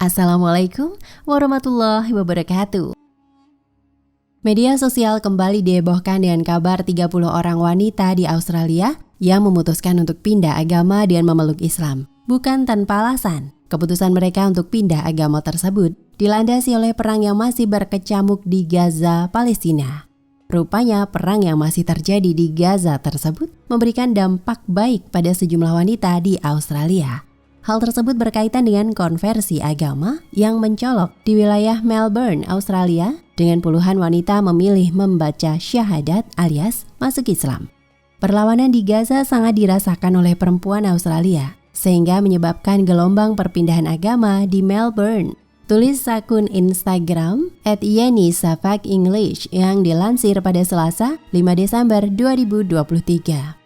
Assalamualaikum warahmatullahi wabarakatuh. Media sosial kembali dihebohkan dengan kabar 30 orang wanita di Australia yang memutuskan untuk pindah agama dan memeluk Islam. Bukan tanpa alasan, keputusan mereka untuk pindah agama tersebut dilandasi oleh perang yang masih berkecamuk di Gaza, Palestina. Rupanya perang yang masih terjadi di Gaza tersebut memberikan dampak baik pada sejumlah wanita di Australia. Hal tersebut berkaitan dengan konversi agama yang mencolok di wilayah Melbourne, Australia, dengan puluhan wanita memilih membaca syahadat alias masuk Islam. Perlawanan di Gaza sangat dirasakan oleh perempuan Australia, sehingga menyebabkan gelombang perpindahan agama di Melbourne. Tulis akun Instagram @YeniSafakEnglish yang dilansir pada Selasa 5 Desember 2023.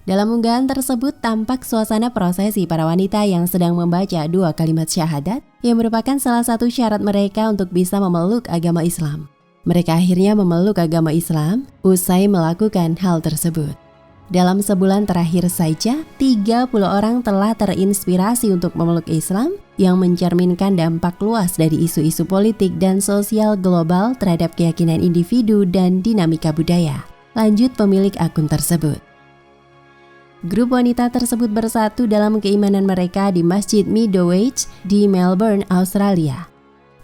Dalam unggahan tersebut tampak suasana prosesi para wanita yang sedang membaca 2 kalimat syahadat yang merupakan salah satu syarat mereka untuk bisa memeluk agama Islam. Mereka akhirnya memeluk agama Islam usai melakukan hal tersebut. Dalam sebulan terakhir saja, 30 orang telah terinspirasi untuk memeluk Islam yang mencerminkan dampak luas dari isu-isu politik dan sosial global terhadap keyakinan individu dan dinamika budaya. Lanjut pemilik akun tersebut. Grup wanita tersebut bersatu dalam keimanan mereka di Masjid Middlewich di Melbourne, Australia.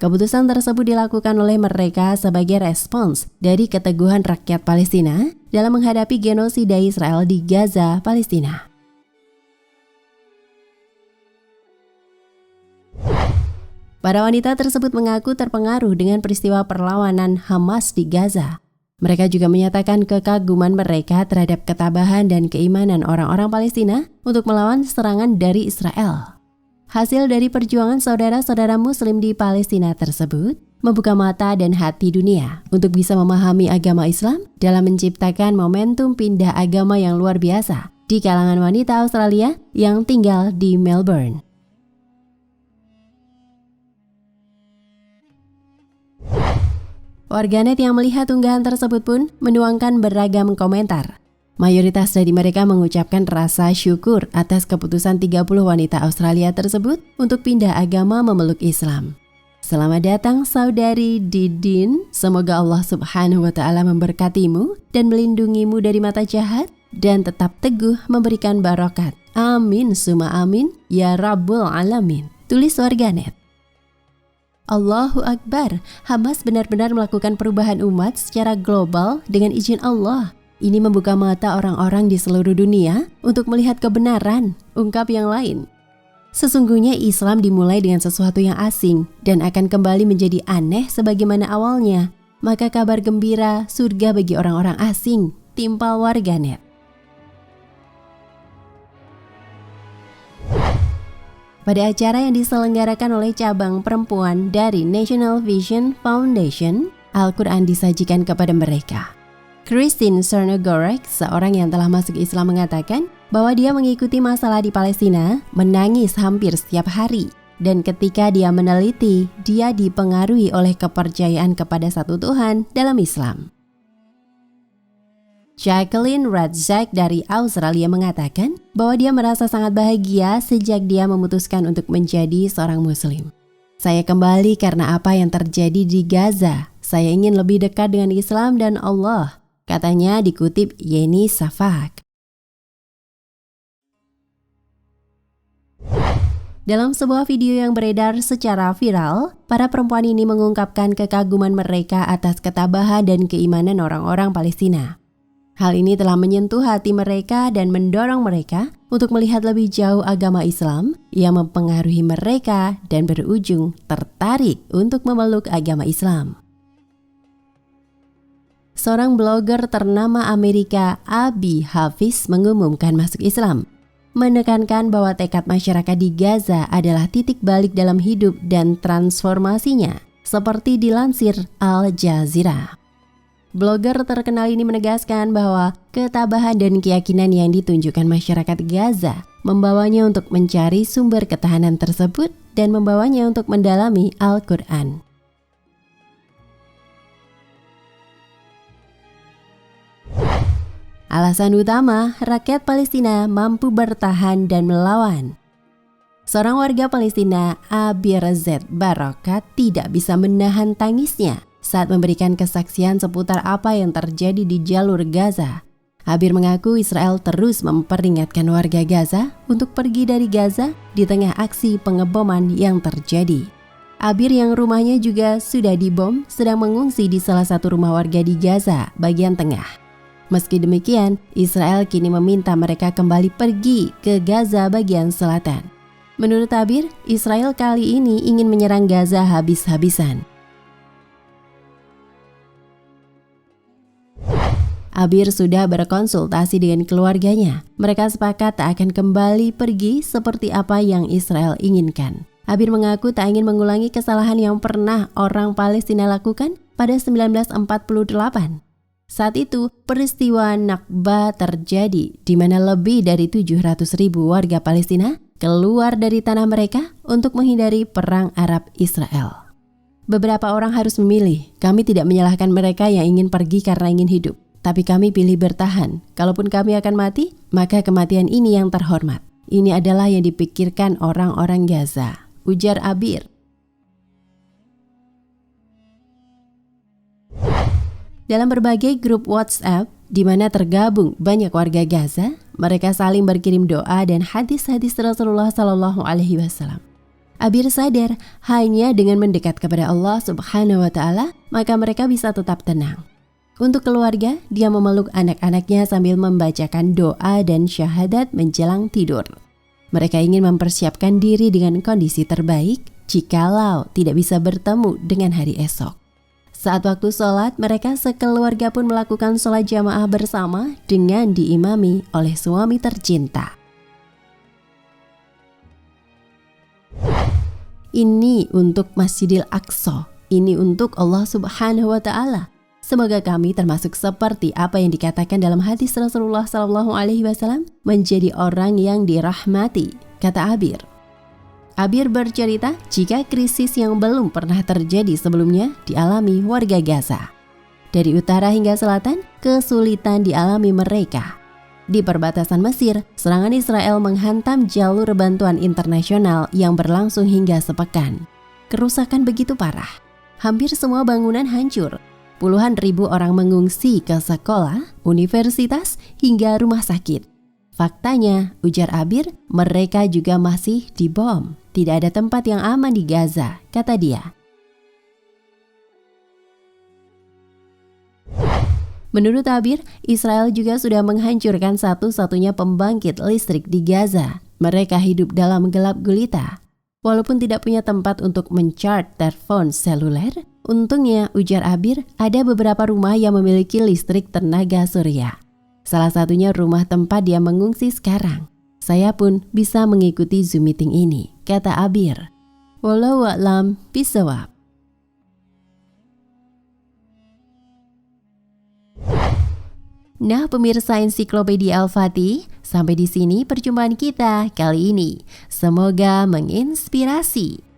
Keputusan tersebut dilakukan oleh mereka sebagai respons dari keteguhan rakyat Palestina dalam menghadapi genosida Israel di Gaza, Palestina. Para wanita tersebut mengaku terpengaruh dengan peristiwa perlawanan Hamas di Gaza. Mereka juga menyatakan kekaguman mereka terhadap ketabahan dan keimanan orang-orang Palestina untuk melawan serangan dari Israel. Hasil dari perjuangan saudara-saudara Muslim di Palestina tersebut membuka mata dan hati dunia untuk bisa memahami agama Islam dalam menciptakan momentum pindah agama yang luar biasa di kalangan wanita Australia yang tinggal di Melbourne. Warganet yang melihat unggahan tersebut pun menuangkan beragam komentar. Mayoritas dari mereka mengucapkan rasa syukur atas keputusan 30 wanita Australia tersebut untuk pindah agama memeluk Islam. Selamat datang saudari Didin, semoga Allah Subhanahu wa Ta'ala memberkatimu dan melindungimu dari mata jahat dan tetap teguh memberikan barokat. Amin summa amin ya Rabbul Alamin. Tulis warganet. Allahu Akbar, Hamas benar-benar melakukan perubahan umat secara global dengan izin Allah. Ini membuka mata orang-orang di seluruh dunia untuk melihat kebenaran, ungkap yang lain. Sesungguhnya Islam dimulai dengan sesuatu yang asing dan akan kembali menjadi aneh sebagaimana awalnya. Maka kabar gembira surga bagi orang-orang asing, timpal warganet. Pada acara yang diselenggarakan oleh cabang perempuan dari National Vision Foundation, Al-Quran disajikan kepada mereka. Christine Cernogorek, seorang yang telah masuk Islam, mengatakan bahwa dia mengikuti masalah di Palestina, menangis hampir setiap hari. Dan ketika dia meneliti, dia dipengaruhi oleh kepercayaan kepada satu Tuhan dalam Islam. Jacqueline Radzak dari Australia mengatakan bahwa dia merasa sangat bahagia sejak dia memutuskan untuk menjadi seorang Muslim. Saya kembali karena apa yang terjadi di Gaza. Saya ingin lebih dekat dengan Islam dan Allah, katanya dikutip Yeni Safak. Dalam sebuah video yang beredar secara viral, para perempuan ini mengungkapkan kekaguman mereka atas ketabahan dan keimanan orang-orang Palestina. Hal ini telah menyentuh hati mereka dan mendorong mereka untuk melihat lebih jauh agama Islam yang mempengaruhi mereka dan berujung tertarik untuk memeluk agama Islam. Seorang blogger ternama Amerika, Abi Hafiz, mengumumkan masuk Islam, menekankan bahwa tekad masyarakat di Gaza adalah titik balik dalam hidup dan transformasinya, seperti dilansir Al Jazeera. Blogger terkenal ini menegaskan bahwa ketabahan dan keyakinan yang ditunjukkan masyarakat Gaza membawanya untuk mencari sumber ketahanan tersebut dan membawanya untuk mendalami Al-Quran. Alasan utama, rakyat Palestina mampu bertahan dan melawan. Seorang warga Palestina, Abir Z. Barokat, tidak bisa menahan tangisnya saat memberikan kesaksian seputar apa yang terjadi di jalur Gaza. Abir mengaku Israel terus memperingatkan warga Gaza untuk pergi dari Gaza di tengah aksi pengeboman yang terjadi. Abir yang rumahnya juga sudah dibom sedang mengungsi di salah satu rumah warga di Gaza bagian tengah. Meski demikian, Israel kini meminta mereka kembali pergi ke Gaza bagian selatan. Menurut Abir, Israel kali ini ingin menyerang Gaza habis-habisan. Abir sudah berkonsultasi dengan keluarganya. Mereka sepakat tak akan kembali pergi seperti apa yang Israel inginkan. Abir mengaku tak ingin mengulangi kesalahan yang pernah orang Palestina lakukan pada 1948. Saat itu, peristiwa Nakba terjadi di mana lebih dari 700.000 warga Palestina keluar dari tanah mereka untuk menghindari perang Arab-Israel. Beberapa orang harus memilih. Kami tidak menyalahkan mereka yang ingin pergi karena ingin hidup. Tapi kami pilih bertahan. Kalaupun kami akan mati, maka kematian ini yang terhormat. Ini adalah yang dipikirkan orang-orang Gaza, ujar Abir. Dalam berbagai grup WhatsApp di mana tergabung banyak warga Gaza, mereka saling berkirim doa dan hadis-hadis Rasulullah SAW. Abir sadar hanya dengan mendekat kepada Allah Subhanahu wa Ta'ala, maka mereka bisa tetap tenang. Untuk keluarga, dia memeluk anak-anaknya sambil membacakan doa dan syahadat menjelang tidur. Mereka ingin mempersiapkan diri dengan kondisi terbaik jikalau tidak bisa bertemu dengan hari esok. Saat waktu sholat, mereka sekeluarga pun melakukan sholat jamaah bersama dengan diimami oleh suami tercinta. Ini untuk Masjidil Aqsa, ini untuk Allah Subhanahu wa Ta'ala. Semoga kami termasuk seperti apa yang dikatakan dalam hadis Rasulullah SAW, menjadi orang yang dirahmati, kata Abir. Abir bercerita jika krisis yang belum pernah terjadi sebelumnya dialami warga Gaza. Dari utara hingga selatan, kesulitan dialami mereka. Di perbatasan Mesir, serangan Israel menghantam jalur bantuan internasional yang berlangsung hingga sepekan. Kerusakan begitu parah. Hampir semua bangunan hancur. Puluhan ribu orang mengungsi ke sekolah, universitas, hingga rumah sakit. Faktanya, ujar Abir, mereka juga masih dibom. Tidak ada tempat yang aman di Gaza, kata dia. Menurut Abir, Israel juga sudah menghancurkan satu-satunya pembangkit listrik di Gaza. Mereka hidup dalam gelap gulita. Walaupun tidak punya tempat untuk mencharge telepon seluler, untungnya, ujar Abir, ada beberapa rumah yang memiliki listrik tenaga surya. Salah satunya rumah tempat dia mengungsi sekarang. Saya pun bisa mengikuti Zoom meeting ini, kata Abir. Wallahu a'lam bishawab. Nah, pemirsa Ensiklopedia Al-Fatih, sampai di sini perjumpaan kita kali ini. Semoga menginspirasi.